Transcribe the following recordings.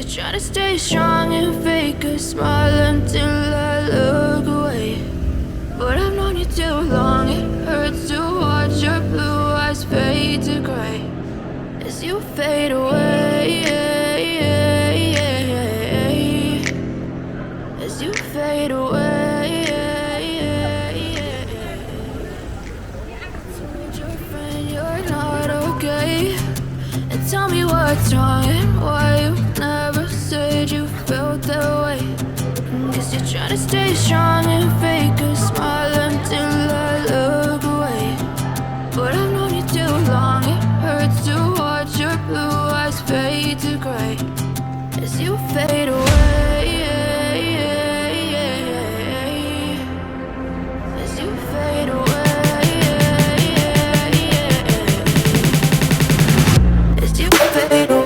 Try to stay strong and fake a smile until I look away. But I've known you too long, it hurts to watch your blue eyes fade to gray as you fade away. As you fade away. Told your friend you're not okay, and tell me what's wrong and why you never said you felt that way. Guess you're trying to stay strong and fake a smile until I look away. But I've known you too long, it hurts to watch your blue eyes fade to gray as you fade away. As you fade away. As you fade away. As you fade away.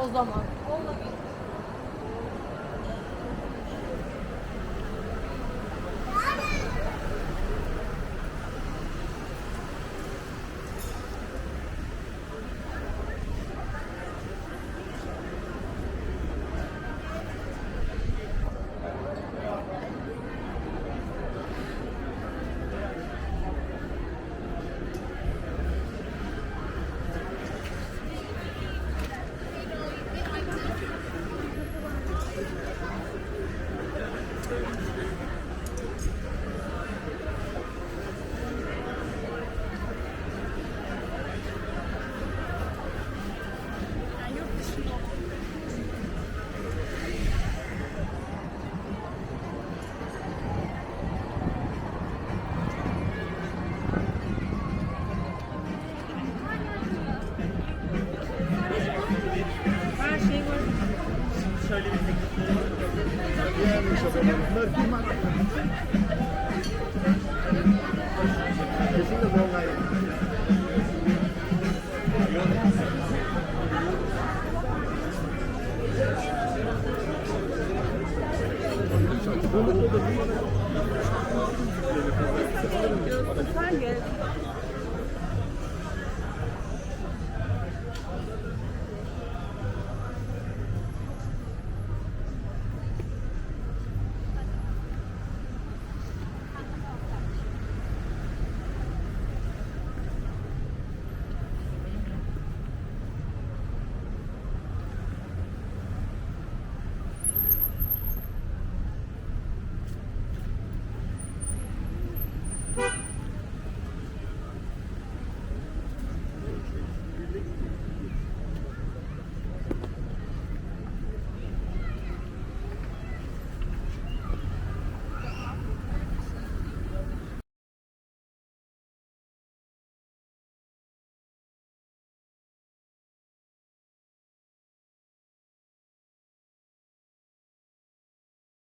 o zaman. Şöyle bir teknik. Bunlar firma